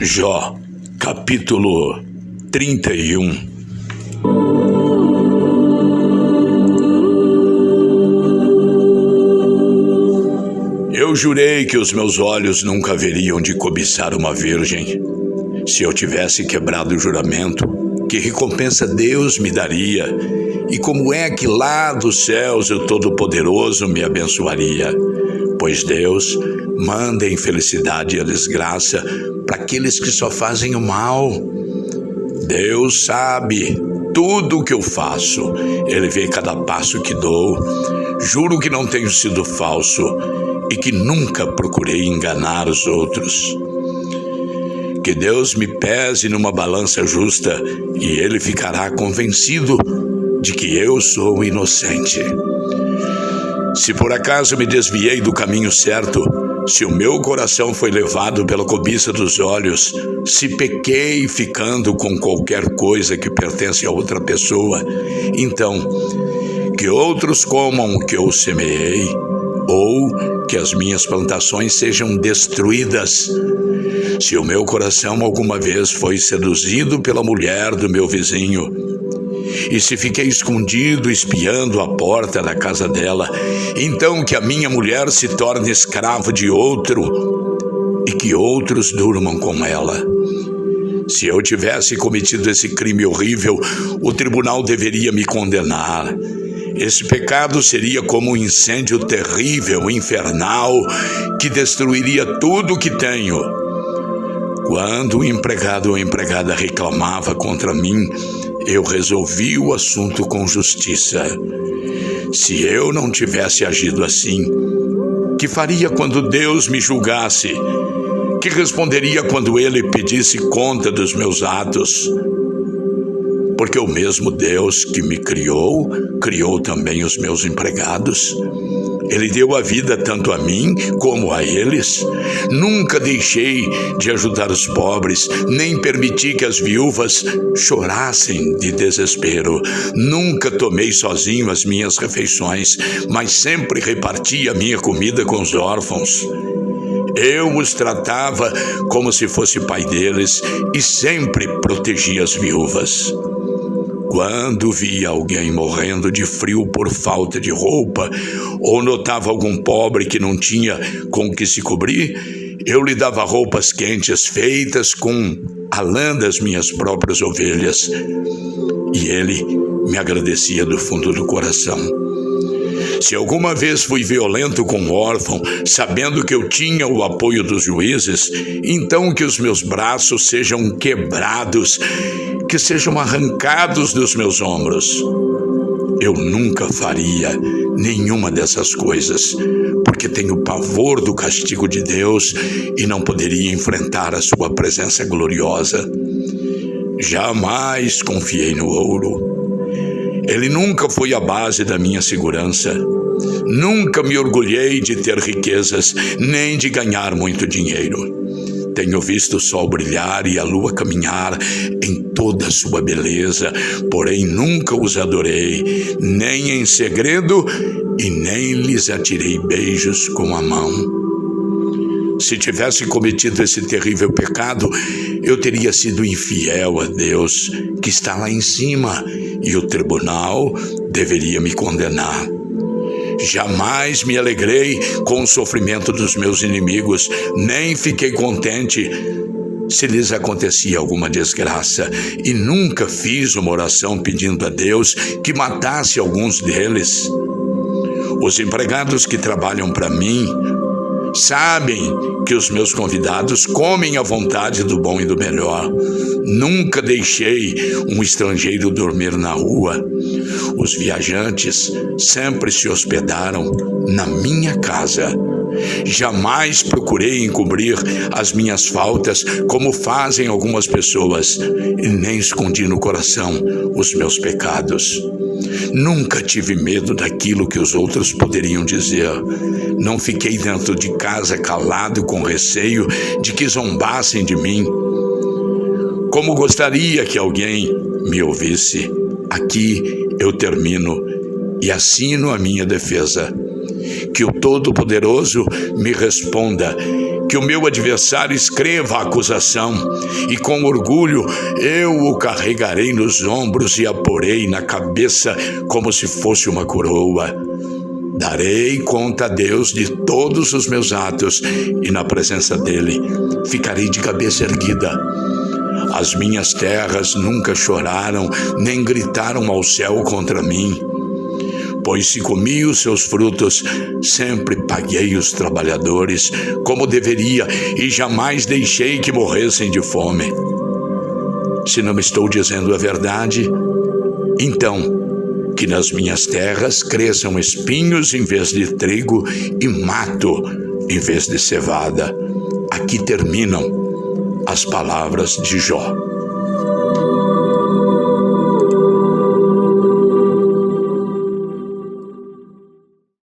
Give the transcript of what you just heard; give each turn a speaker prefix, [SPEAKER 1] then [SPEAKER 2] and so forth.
[SPEAKER 1] Jó, capítulo 31. Eu jurei que os meus olhos nunca haveriam de cobiçar uma virgem. Se eu tivesse quebrado o juramento, que recompensa Deus me daria? E como é que lá dos céus o Todo-Poderoso me abençoaria? Pois Deus manda a infelicidade e a desgraça para aqueles que só fazem o mal. Deus sabe tudo o que eu faço. Ele vê cada passo que dou. Juro que não tenho sido falso e que nunca procurei enganar os outros. Que Deus me pese numa balança justa e Ele ficará convencido de que eu sou inocente. Se por acaso me desviei do caminho certo, se o meu coração foi levado pela cobiça dos olhos, se pequei ficando com qualquer coisa que pertence a outra pessoa, então, que outros comam o que eu semeei, ou que as minhas plantações sejam destruídas. Se o meu coração alguma vez foi seduzido pela mulher do meu vizinho, e se fiquei escondido espiando a porta da casa dela, então que a minha mulher se torne escrava de outro e que outros durmam com ela. Se eu tivesse cometido esse crime horrível, o tribunal deveria me condenar. Esse pecado seria como um incêndio terrível, infernal, que destruiria tudo o que tenho. Quando o empregado ou a empregada reclamava contra mim, eu resolvi o assunto com justiça. Se eu não tivesse agido assim, que faria quando Deus me julgasse? Que responderia quando Ele pedisse conta dos meus atos? Porque o mesmo Deus que me criou, criou também os meus empregados. Ele deu a vida tanto a mim como a eles. Nunca deixei de ajudar os pobres, nem permiti que as viúvas chorassem de desespero. Nunca tomei sozinho as minhas refeições, mas sempre reparti a minha comida com os órfãos. Eu os tratava como se fosse pai deles e sempre protegia as viúvas. Quando via alguém morrendo de frio por falta de roupa, ou notava algum pobre que não tinha com o que se cobrir, eu lhe dava roupas quentes feitas com a lã das minhas próprias ovelhas. E ele me agradecia do fundo do coração. Se alguma vez fui violento com um órfão, sabendo que eu tinha o apoio dos juízes, então que os meus braços sejam quebrados, que sejam arrancados dos meus ombros. Eu nunca faria nenhuma dessas coisas, porque tenho pavor do castigo de Deus e não poderia enfrentar a sua presença gloriosa. Jamais confiei no ouro. Ele nunca foi a base da minha segurança. Nunca me orgulhei de ter riquezas, nem de ganhar muito dinheiro. Tenho visto o sol brilhar e a lua caminhar em toda a sua beleza, porém nunca os adorei, nem em segredo, e nem lhes atirei beijos com a mão. Se tivesse cometido esse terrível pecado, eu teria sido infiel a Deus, que está lá em cima, e o tribunal deveria me condenar. Jamais me alegrei com o sofrimento dos meus inimigos, nem fiquei contente se lhes acontecia alguma desgraça, e nunca fiz uma oração pedindo a Deus que matasse alguns deles. Os empregados que trabalham para mim sabem que os meus convidados comem à vontade do bom e do melhor. Nunca deixei um estrangeiro dormir na rua. Os viajantes sempre se hospedaram na minha casa. Jamais procurei encobrir as minhas faltas como fazem algumas pessoas, e nem escondi no coração os meus pecados. Nunca tive medo daquilo que os outros poderiam dizer. Não fiquei dentro de casa calado com receio de que zombassem de mim. Como gostaria que alguém me ouvisse. Aqui eu termino e assino a minha defesa. Que o Todo-Poderoso me responda, que o meu adversário escreva a acusação, e com orgulho eu o carregarei nos ombros e a porei na cabeça como se fosse uma coroa. Darei conta a Deus de todos os meus atos, e na presença dele ficarei de cabeça erguida. As minhas terras nunca choraram, nem gritaram ao céu contra mim. Pois se comi os seus frutos, sempre paguei os trabalhadores como deveria, e jamais deixei que morressem de fome. Se não estou dizendo a verdade, então que nas minhas terras cresçam espinhos em vez de trigo e mato em vez de cevada. Aqui terminam as palavras de Jó.